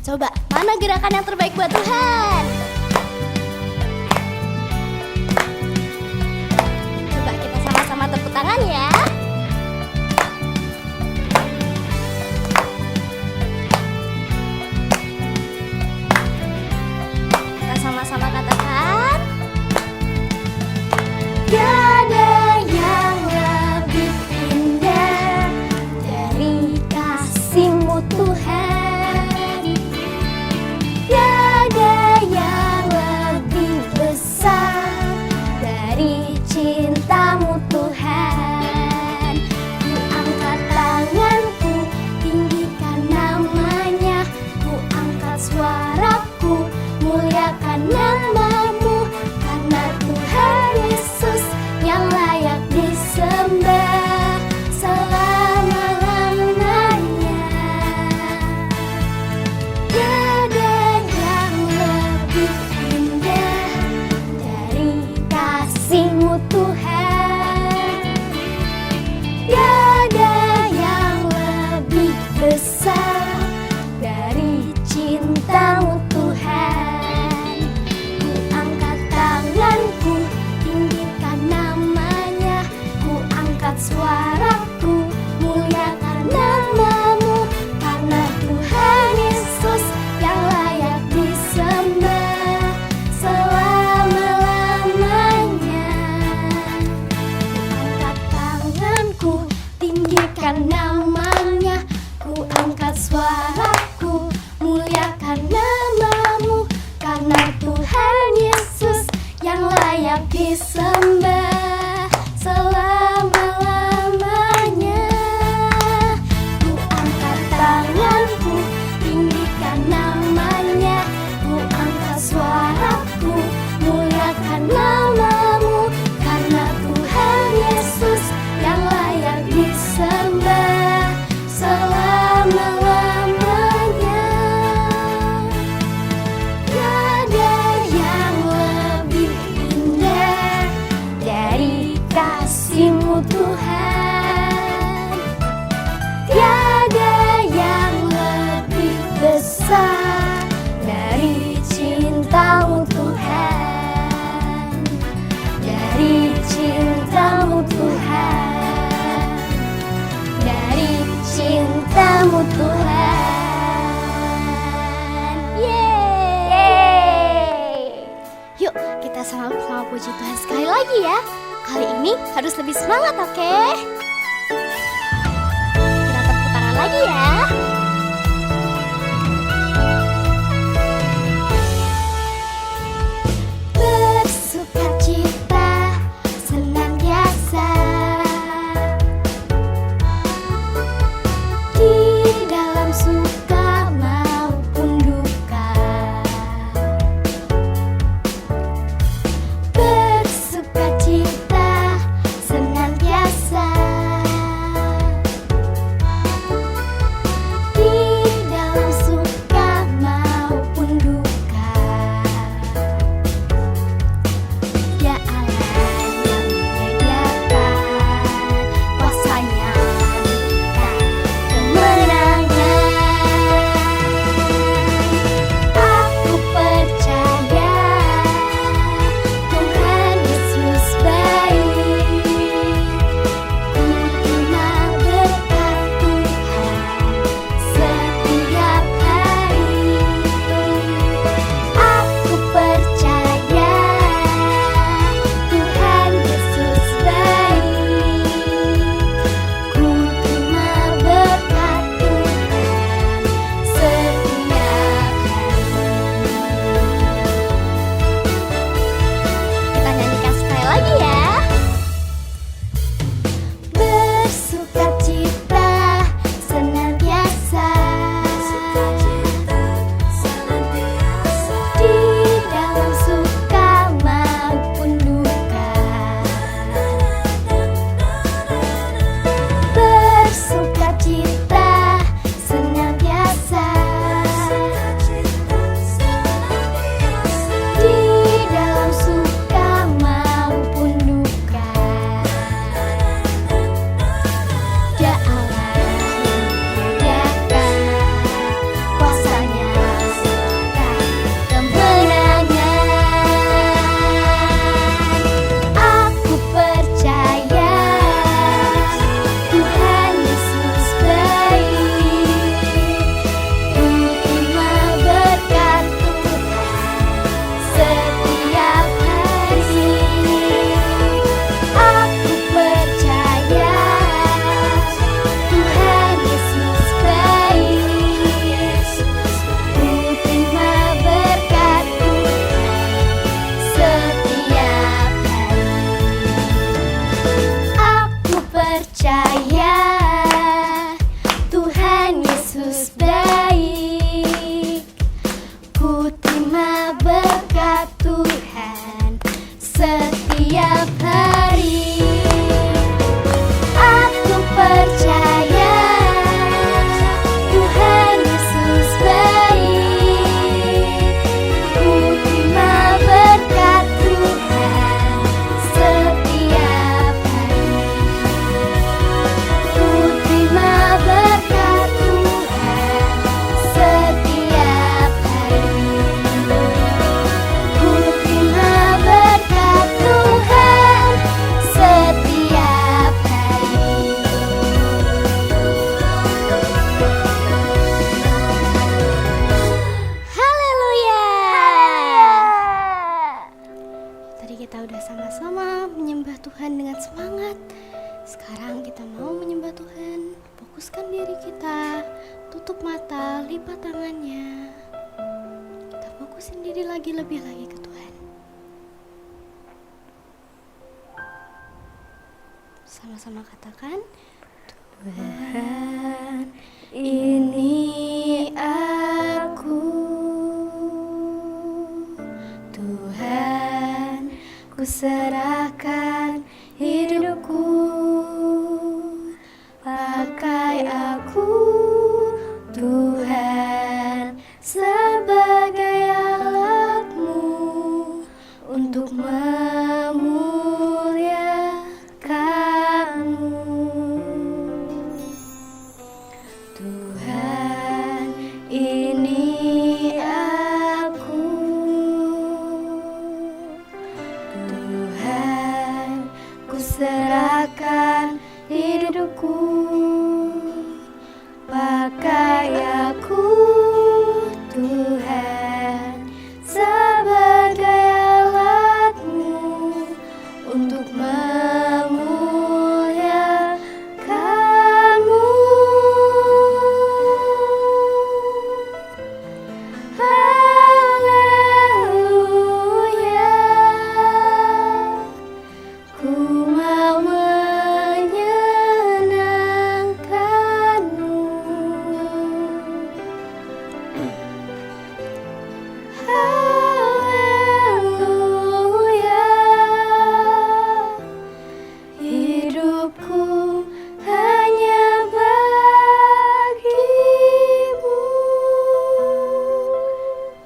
Coba, mana gerakan yang terbaik buat Tuhan? Coba kita sama-sama tepuk tangan ya. Kita sama-sama katakan, tiada yang lebih indah dari kasih-Mu Tuhan. Tiada yang lebih besar dari cinta-Mu Tuhan. Ku angkat tanganku, tinggikan namanya. Ku angkat suaraku, muliakan nama-Mu. Karena Tuhan Yesus yang layak disembah selama-lamanya. Tiada yang lebih indah dari kasih-Mu Tuhan. Tiada yang lebih besar dari cinta-Mu Tuhan. Ku angkat tanganku, tinggikan namanya. Ku angkat suaraku, muliakan nama-Mu. Karena Tuhan Yesus yang layak disembah selama-lamanya. Angkat tanganku, tinggikan namanya. Ku angkat suaraku, muliakan nama-Mu. Karena Tuhan Yesus yang layak disembah selama-lamanya. Ku angkat tanganku, tinggikan namanya. Ku angkat suaraku, muliakan nama-Mu. Karena Tuhan Yesus yang layak disembah selama-lamanya. Tiada yang lebih indah dari kasih-Mu Tuhan. Tiada yang lebih besar dari cinta-Mu Tuhan. Dari cinta-Mu Tuhan. Dari cinta-Mu Tuhan. Yeay! Yuk kita sama-sama puji Tuhan sekali lagi ya. Kali ini harus lebih semangat, oke? Kita tepuk tangan lagi ya. Bersukacita senantiasa di dalam suka maupun duka. Bersukacita senantiasa aku sendiri lebih lagi ke Tuhan. Sama-sama katakan, Tuhan, ini aku. Tuhan, ku serahkan hidupku. Pakai aku, Tuhan, sebagai alat-Mu untuk memuliakan-Mu. Tuhan, ini aku. Tuhan, ku serahkan hidupku. Pakai aku, Tuhan, sebagai alat-Mu untuk memuliakan-Mu. Haleluya, ku mau menyenangkan-Mu. Haleluya, hidupku hanya bagi-Mu.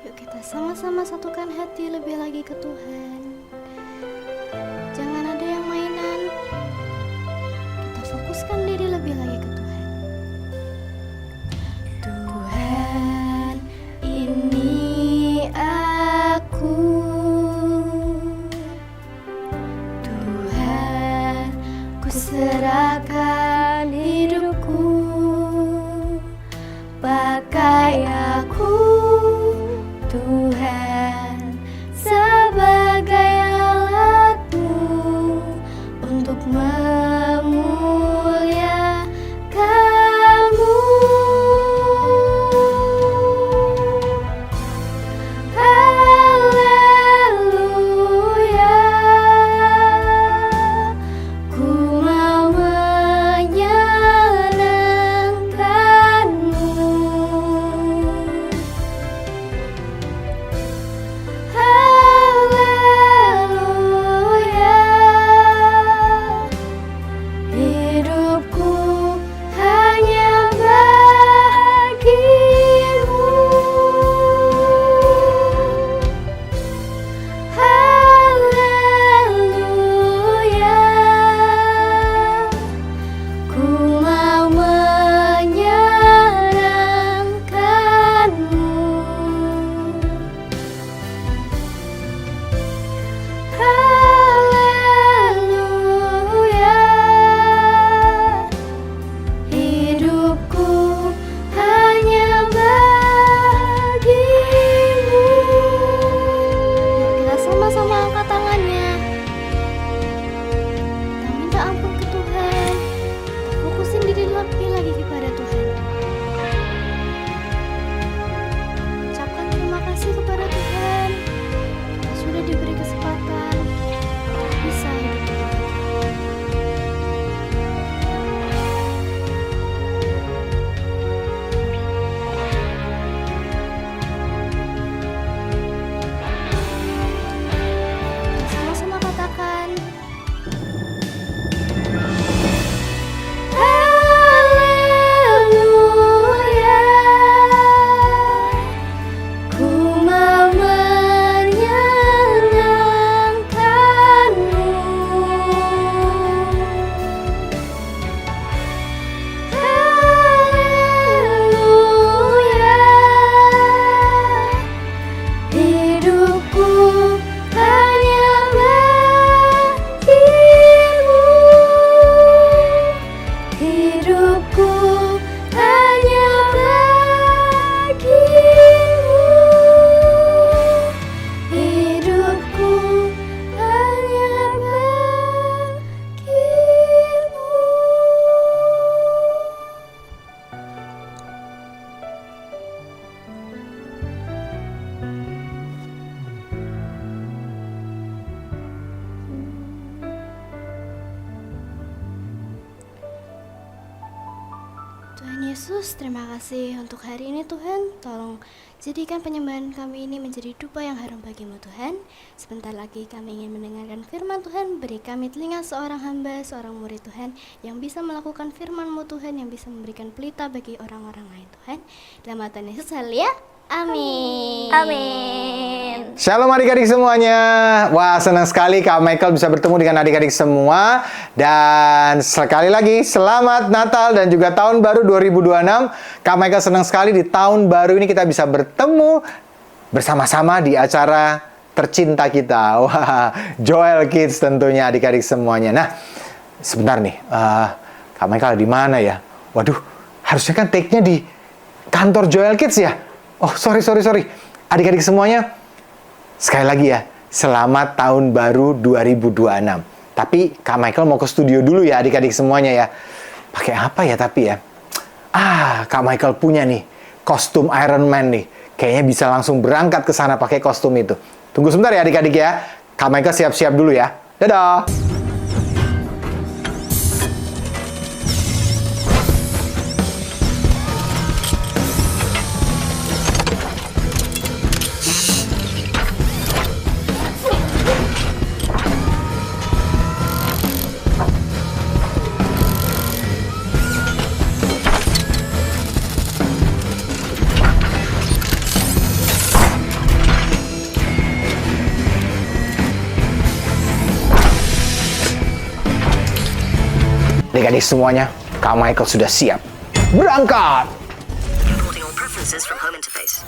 Yuk kita sama-sama satukan hati lebih lagi ke Tuhan. Jangan ada yang mainan. Kita fokuskan diri lebih lagi ke Tuhan. Tuhan, ini aku. Tuhan, ku serahkan hidupku. Pakai aku, Tuhan, sebagai Yesus, terima kasih untuk hari ini Tuhan. Tolong jadikan penyembahan kami ini menjadi dupa yang harum bagi-Mu Tuhan. Sebentar lagi kami ingin mendengarkan firman Tuhan. Beri kami telinga seorang hamba, seorang murid Tuhan, yang bisa melakukan firman-Mu Tuhan, yang bisa memberikan pelita bagi orang-orang lain Tuhan. Dalam nama Tuhan Yesus, haleluya. Amin. Amin. Shalom adik-adik semuanya. Wah, senang sekali Kak Michael bisa bertemu dengan adik-adik semua. Dan sekali lagi, selamat Natal dan juga Tahun Baru 2026. Kak Michael senang sekali di tahun baru ini kita bisa bertemu bersama-sama di acara tercinta kita. Wah, Joel Kids tentunya adik-adik semuanya. Nah, sebentar nih, Kak Michael di mana ya? Waduh, harusnya kan take-nya di kantor Joel Kids ya? Oh, sorry. Adik-adik semuanya, sekali lagi ya, selamat Tahun Baru 2026. Tapi Kak Michael mau ke studio dulu ya adik-adik semuanya ya. Pakai apa ya tapi ya? Kak Michael punya nih, kostum Iron Man nih. Kayaknya bisa langsung berangkat ke sana pakai kostum itu. Tunggu sebentar ya adik-adik ya. Kak Michael siap-siap dulu ya. Dadah! Adik-adik semuanya, Kak Michael sudah siap. Berangkat! Importing all preferences from home interface.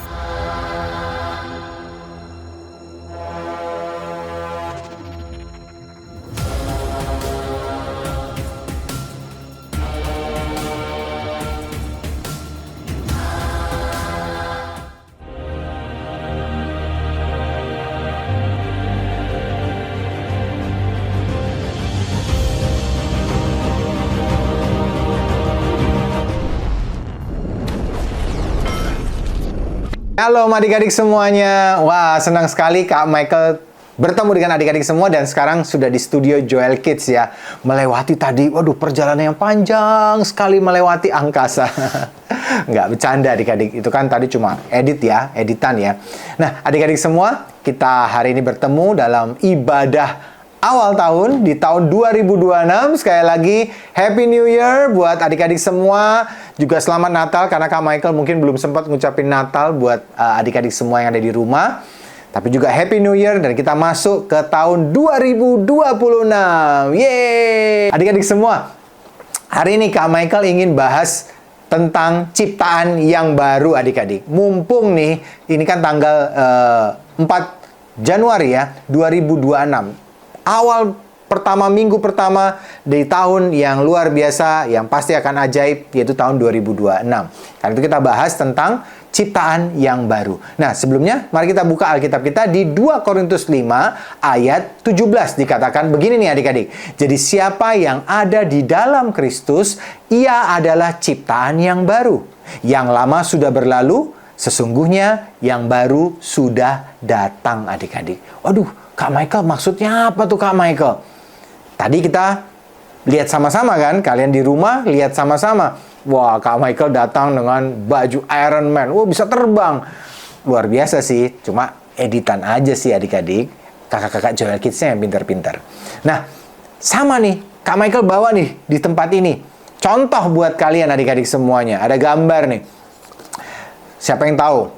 Halo adik-adik semuanya. Wah, senang sekali Kak Michael bertemu dengan adik-adik semua dan sekarang sudah di studio Joel Kids ya. Melewati tadi, waduh perjalanan yang panjang sekali melewati angkasa. Nggak bercanda adik-adik, itu kan tadi cuma editan ya. Nah, adik-adik semua, kita hari ini bertemu dalam ibadah awal tahun di tahun 2026. Sekali lagi Happy New Year buat adik-adik semua. Juga selamat Natal karena Kak Michael mungkin belum sempat ngucapin Natal buat adik-adik semua yang ada di rumah. Tapi juga Happy New Year dan kita masuk ke tahun 2026. Yeay! Adik-adik semua, hari ini Kak Michael ingin bahas tentang ciptaan yang baru adik-adik. Mumpung nih, ini kan tanggal 4 Januari ya, 2026. Awal pertama, minggu pertama di tahun yang luar biasa, yang pasti akan ajaib, yaitu tahun 2026. Karena itu kita bahas tentang ciptaan yang baru. Nah, sebelumnya mari kita buka Alkitab kita di 2 Korintus 5 ayat 17. Dikatakan begini nih adik-adik. Jadi siapa yang ada di dalam Kristus, ia adalah ciptaan yang baru. Yang lama sudah berlalu, sesungguhnya yang baru sudah datang adik-adik. Waduh, Kak Michael maksudnya apa tuh Kak Michael? Tadi kita lihat sama-sama kan, kalian di rumah lihat sama-sama. Wah, Kak Michael datang dengan baju Iron Man. Wah, bisa terbang. Luar biasa sih, cuma editan aja sih adik-adik. Kakak-kakak Joel Kids-nya yang pintar-pintar. Nah, sama nih, Kak Michael bawa nih di tempat ini. Contoh buat kalian adik-adik semuanya. Ada gambar nih. Siapa yang tahu?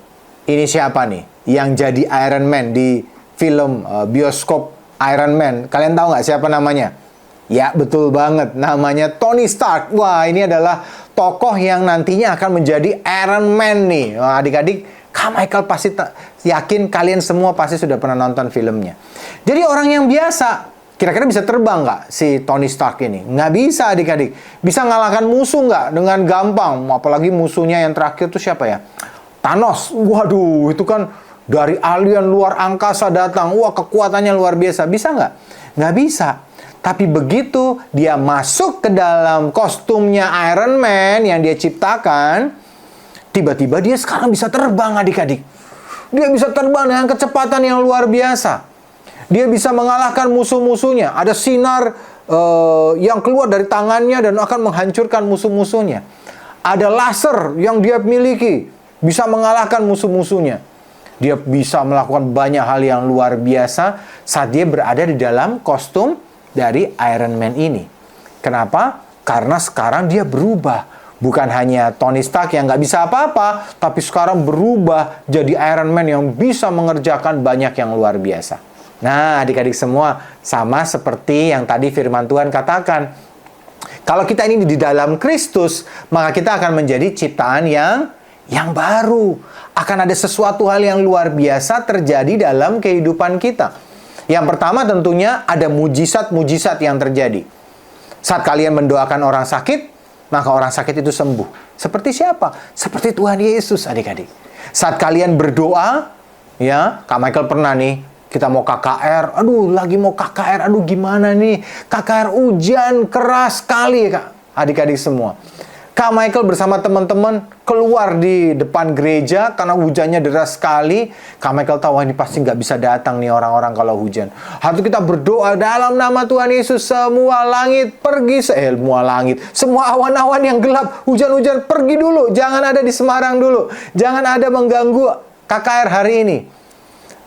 Ini siapa nih yang jadi Iron Man di film bioskop Iron Man? Kalian tahu nggak siapa namanya? Ya, betul banget. Namanya Tony Stark. Wah, ini adalah tokoh yang nantinya akan menjadi Iron Man nih. Wah, adik-adik, Kak Michael pasti yakin kalian semua pasti sudah pernah nonton filmnya. Jadi orang yang biasa, kira-kira bisa terbang nggak si Tony Stark ini? Nggak bisa adik-adik. Bisa ngalahkan musuh nggak dengan gampang? Apalagi musuhnya yang terakhir tuh siapa ya? Thanos. Waduh, itu kan dari alien luar angkasa datang. Wah, kekuatannya luar biasa. Bisa nggak? Nggak bisa. Tapi begitu dia masuk ke dalam kostumnya Iron Man yang dia ciptakan, tiba-tiba dia sekarang bisa terbang adik-adik. Dia bisa terbang dengan kecepatan yang luar biasa. Dia bisa mengalahkan musuh-musuhnya. Ada sinar yang keluar dari tangannya dan akan menghancurkan musuh-musuhnya. Ada laser yang dia miliki, bisa mengalahkan musuh-musuhnya. Dia bisa melakukan banyak hal yang luar biasa saat dia berada di dalam kostum dari Iron Man ini. Kenapa? Karena sekarang dia berubah. Bukan hanya Tony Stark yang nggak bisa apa-apa, tapi sekarang berubah jadi Iron Man yang bisa mengerjakan banyak yang luar biasa. Nah, adik-adik semua, sama seperti yang tadi firman Tuhan katakan. Kalau kita ini di dalam Kristus, maka kita akan menjadi ciptaan yang baru. Akan ada sesuatu hal yang luar biasa terjadi dalam kehidupan kita. Yang pertama tentunya ada mujizat-mujizat yang terjadi. Saat kalian mendoakan orang sakit, maka orang sakit itu sembuh. Seperti siapa? Seperti Tuhan Yesus, adik-adik. Saat kalian berdoa, ya, Kak Michael pernah nih, kita mau KKR, lagi mau KKR, gimana nih? KKR hujan keras sekali, Kak. Adik-adik semua. Kak Michael bersama teman-teman keluar di depan gereja karena hujannya deras sekali. Kak Michael tahu ini pasti nggak bisa datang nih orang-orang kalau hujan. Harus kita berdoa dalam nama Tuhan Yesus, semua langit pergi, semua langit, semua awan-awan yang gelap, hujan-hujan pergi dulu, jangan ada di Semarang dulu, jangan ada mengganggu KKR hari ini.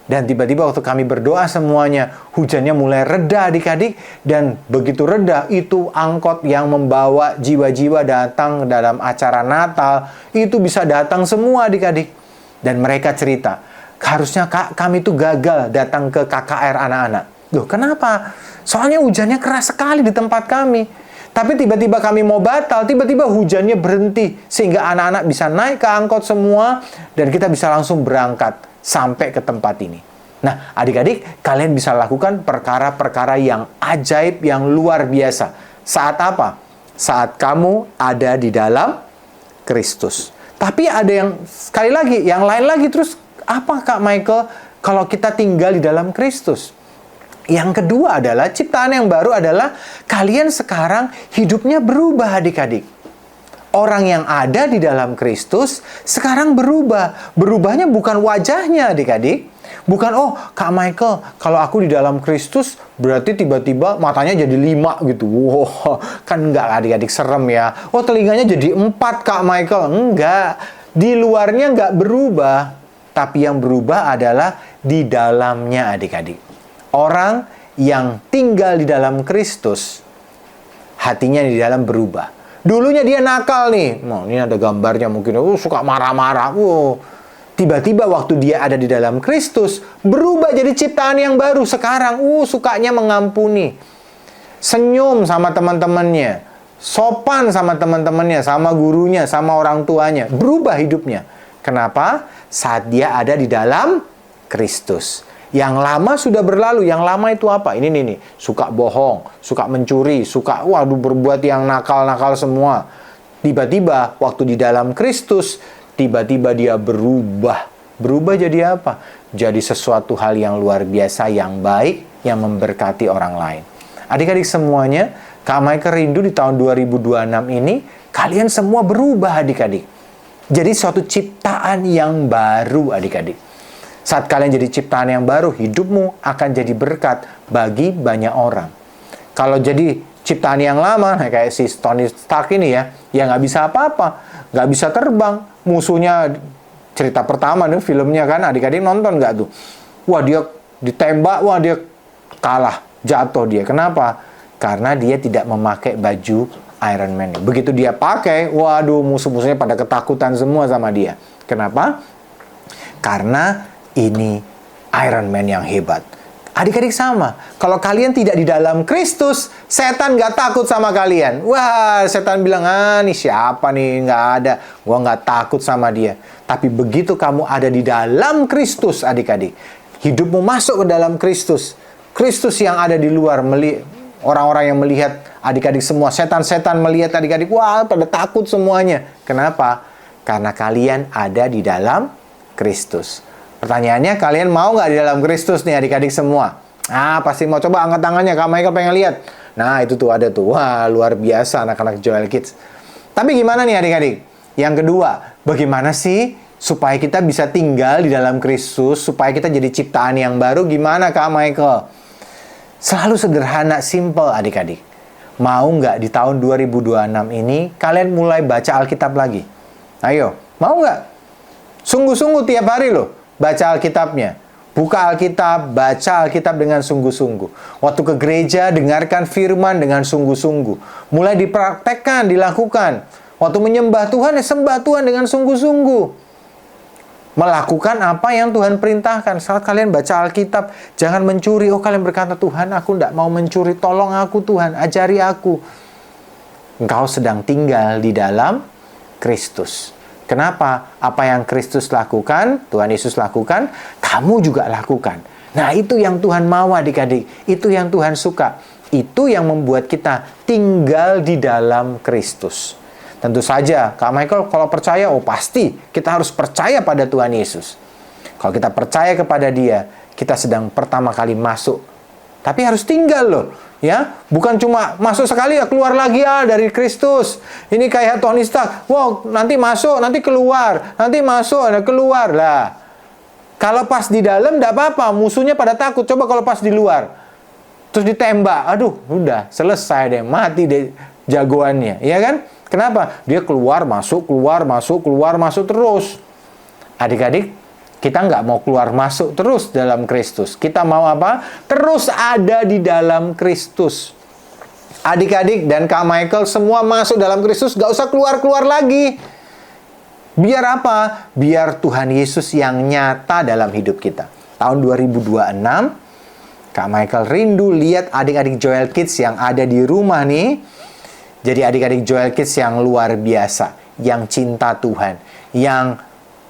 Dan tiba-tiba waktu kami berdoa semuanya, hujannya mulai reda adik-adik. Dan begitu reda, itu angkot yang membawa jiwa-jiwa datang dalam acara Natal, itu bisa datang semua adik-adik. Dan mereka cerita, harusnya kami tuh gagal datang ke KKR anak-anak. Loh, kenapa? Soalnya hujannya keras sekali di tempat kami. Tapi tiba-tiba kami mau batal, tiba-tiba hujannya berhenti. Sehingga anak-anak bisa naik ke angkot semua, dan kita bisa langsung berangkat sampai ke tempat ini. Nah, adik-adik, kalian bisa lakukan perkara-perkara yang ajaib, yang luar biasa. Saat apa? Saat kamu ada di dalam Kristus. Tapi ada yang, sekali lagi, yang lain lagi. Terus, apa Kak Michael kalau kita tinggal di dalam Kristus? Yang kedua adalah, ciptaan yang baru adalah, kalian sekarang hidupnya berubah adik-adik. Orang yang ada di dalam Kristus sekarang berubah. Berubahnya bukan wajahnya adik-adik. Bukan, Kak Michael, kalau aku di dalam Kristus berarti tiba-tiba matanya jadi 5 gitu. Wow, kan enggak adik-adik, serem ya. Telinganya jadi 4 Kak Michael. Enggak. Di luarnya enggak berubah. Tapi yang berubah adalah di dalamnya adik-adik. Orang yang tinggal di dalam Kristus, hatinya di dalam berubah. Dulunya dia nakal nih. Ini ada gambarnya mungkin. Suka marah-marah. Tiba-tiba waktu dia ada di dalam Kristus, berubah jadi ciptaan yang baru. Sekarang, sukanya mengampuni. Senyum sama teman-temannya. Sopan sama teman-temannya, sama gurunya, sama orang tuanya. Berubah hidupnya. Kenapa? Saat dia ada di dalam Kristus. Yang lama sudah berlalu. Yang lama itu apa? Ini nih. Suka bohong, suka mencuri, suka berbuat yang nakal-nakal semua. Tiba-tiba waktu di dalam Kristus, tiba-tiba dia berubah. Berubah jadi apa? Jadi sesuatu hal yang luar biasa, yang baik, yang memberkati orang lain. Adik-adik semuanya, Kak Michael rindu di tahun 2026 ini, kalian semua berubah adik-adik. Jadi suatu ciptaan yang baru adik-adik. Saat kalian jadi ciptaan yang baru, hidupmu akan jadi berkat bagi banyak orang. Kalau jadi ciptaan yang lama, kayak si Tony Stark ini ya nggak bisa apa-apa, nggak bisa terbang. Musuhnya, cerita pertama nih filmnya kan, adik-adik nonton nggak tuh? Dia ditembak, dia kalah, jatuh dia. Kenapa? Karena dia tidak memakai baju Iron Man. Begitu dia pakai, musuh-musuhnya pada ketakutan semua sama dia. Kenapa? Karena ini Iron Man yang hebat. Adik-adik sama. Kalau kalian tidak di dalam Kristus, setan nggak takut sama kalian. Setan bilang, ini siapa nih? Nggak ada. Gua nggak takut sama dia. Tapi begitu kamu ada di dalam Kristus, adik-adik, hidupmu masuk ke dalam Kristus. Kristus yang ada di luar, orang-orang yang melihat adik-adik semua, setan-setan melihat adik-adik, pada takut semuanya. Kenapa? Karena kalian ada di dalam Kristus. Pertanyaannya, kalian mau nggak di dalam Kristus nih adik-adik semua? Pasti mau. Coba angkat tangannya, Kak Michael pengen lihat. Nah, itu tuh ada tuh. Luar biasa anak-anak Joel Kids. Tapi gimana nih adik-adik? Yang kedua, bagaimana sih supaya kita bisa tinggal di dalam Kristus, supaya kita jadi ciptaan yang baru? Gimana Kak Michael? Selalu sederhana, simple adik-adik. Mau nggak di tahun 2026 ini kalian mulai baca Alkitab lagi? Ayo, mau nggak? Sungguh-sungguh tiap hari loh baca Alkitabnya. Buka Alkitab, baca Alkitab dengan sungguh-sungguh. Waktu ke gereja, dengarkan firman dengan sungguh-sungguh. Mulai dipraktekkan, dilakukan. Waktu menyembah Tuhan, sembah Tuhan dengan sungguh-sungguh. Melakukan apa yang Tuhan perintahkan. Saat kalian baca Alkitab, jangan mencuri. Oh, kalian berkata, Tuhan, aku tidak mau mencuri. Tolong aku, Tuhan, ajari aku. Engkau sedang tinggal di dalam Kristus. Kenapa? Apa yang Kristus lakukan, Tuhan Yesus lakukan, kamu juga lakukan. Nah, itu yang Tuhan mau adik-adik. Itu yang Tuhan suka. Itu yang membuat kita tinggal di dalam Kristus. Tentu saja, Kak Michael kalau percaya, oh pasti kita harus percaya pada Tuhan Yesus. Kalau kita percaya kepada Dia, kita sedang pertama kali masuk. Tapi harus tinggal loh. Ya, bukan cuma masuk sekali ya keluar lagi ya dari Kristus. Ini kayak Tony Stark. Wow, nanti masuk, nanti keluar, nanti masuk, ada keluar lah. Kalau pas di dalam enggak apa-apa, musuhnya pada takut. Coba kalau pas di luar, terus ditembak, aduh, udah selesai deh, mati deh jagoannya, ya kan? Kenapa? Dia keluar masuk, keluar masuk, keluar masuk terus. Adik-adik, kita nggak mau keluar masuk terus dalam Kristus. Kita mau apa? Terus ada di dalam Kristus. Adik-adik dan Kak Michael semua masuk dalam Kristus, nggak usah keluar-keluar lagi. Biar apa? Biar Tuhan Yesus yang nyata dalam hidup kita. Tahun 2026, Kak Michael rindu lihat adik-adik Joel Kids yang ada di rumah nih. Jadi adik-adik Joel Kids yang luar biasa, yang cinta Tuhan, yang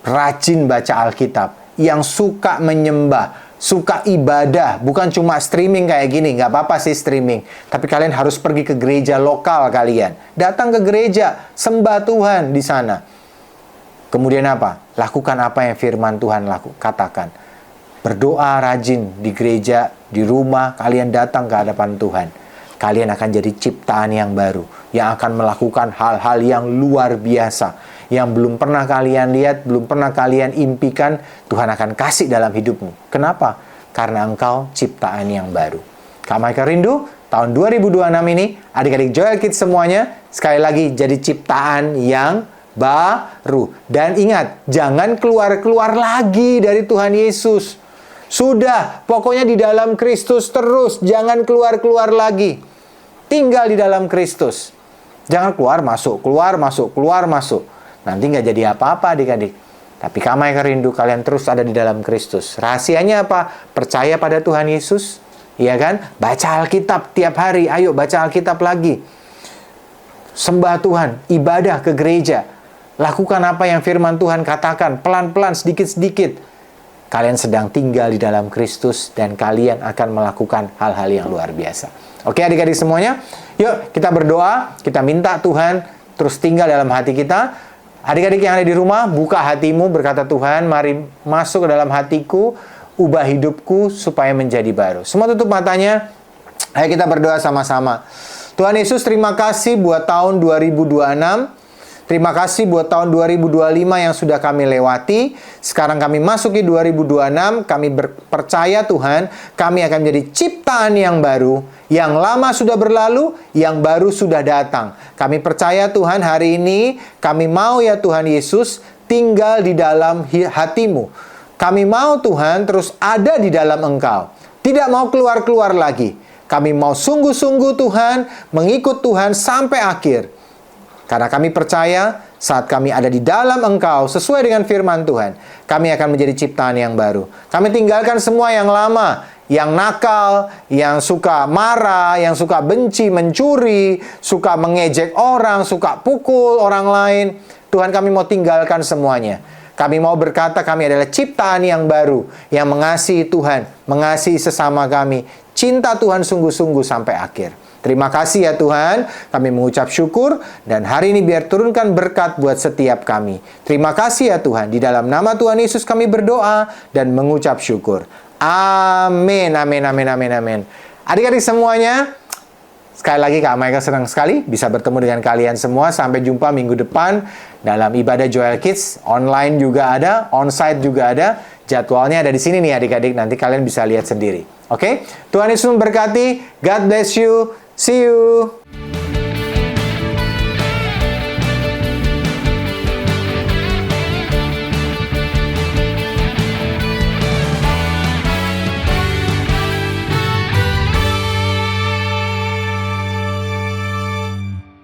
rajin baca Alkitab, yang suka menyembah, suka ibadah, bukan cuma streaming kayak gini, nggak apa-apa sih streaming, tapi kalian harus pergi ke gereja lokal kalian, datang ke gereja, sembah Tuhan di sana. Kemudian apa? Lakukan apa yang firman Tuhan katakan. Berdoa rajin di gereja, di rumah, kalian datang ke hadapan Tuhan. Kalian akan jadi ciptaan yang baru, yang akan melakukan hal-hal yang luar biasa, yang belum pernah kalian lihat, belum pernah kalian impikan, Tuhan akan kasih dalam hidupmu. Kenapa? Karena engkau ciptaan yang baru. Kak Michael rindu, tahun 2026 ini, adik-adik Joel Kids semuanya, sekali lagi jadi ciptaan yang baru. Dan ingat, jangan keluar-keluar lagi dari Tuhan Yesus. Sudah, pokoknya di dalam Kristus terus, jangan keluar-keluar lagi. Tinggal di dalam Kristus. Jangan keluar masuk, keluar masuk, keluar masuk. Nanti nggak jadi apa-apa adik-adik. Tapi Kak Michael rindu kalian terus ada di dalam Kristus. Rahasianya apa? Percaya pada Tuhan Yesus, iya kan? Baca Alkitab tiap hari, ayo baca Alkitab lagi. Sembah Tuhan, ibadah ke gereja. Lakukan apa yang firman Tuhan katakan, pelan-pelan, sedikit-sedikit. Kalian sedang tinggal di dalam Kristus dan kalian akan melakukan hal-hal yang luar biasa. Oke adik-adik semuanya, yuk kita berdoa, kita minta Tuhan terus tinggal dalam hati kita. Adik-adik yang ada di rumah, buka hatimu, berkata Tuhan, mari masuk ke dalam hatiku, ubah hidupku supaya menjadi baru. Semua tutup matanya, ayo kita berdoa sama-sama. Tuhan Yesus, terima kasih buat tahun 2026. Terima kasih buat tahun 2025 yang sudah kami lewati. Sekarang kami masuki 2026. Kami percaya Tuhan, kami akan menjadi ciptaan yang baru. Yang lama sudah berlalu, yang baru sudah datang. Kami percaya Tuhan, hari ini kami mau ya Tuhan Yesus tinggal di dalam hatimu. Kami mau Tuhan terus ada di dalam Engkau. Tidak mau keluar-keluar lagi. Kami mau sungguh-sungguh Tuhan, mengikut Tuhan sampai akhir. Karena kami percaya saat kami ada di dalam Engkau sesuai dengan firman Tuhan, kami akan menjadi ciptaan yang baru. Kami tinggalkan semua yang lama, yang nakal, yang suka marah, yang suka benci, mencuri, suka mengejek orang, suka pukul orang lain. Tuhan, kami mau tinggalkan semuanya. Kami mau berkata kami adalah ciptaan yang baru, yang mengasihi Tuhan, mengasihi sesama kami, cinta Tuhan sungguh-sungguh sampai akhir. Terima kasih ya Tuhan, kami mengucap syukur dan hari ini biar turunkan berkat buat setiap kami. Terima kasih ya Tuhan, di dalam nama Tuhan Yesus kami berdoa dan mengucap syukur. Amin, amin, amin, amin, amin. Adik-adik semuanya, sekali lagi Kak Michael senang sekali bisa bertemu dengan kalian semua. Sampai jumpa minggu depan dalam ibadah Joel Kids. Online juga ada, onsite juga ada. Jadwalnya ada di sini nih adik-adik, nanti kalian bisa lihat sendiri. Oke? Tuhan Yesus memberkati. God bless you. See you.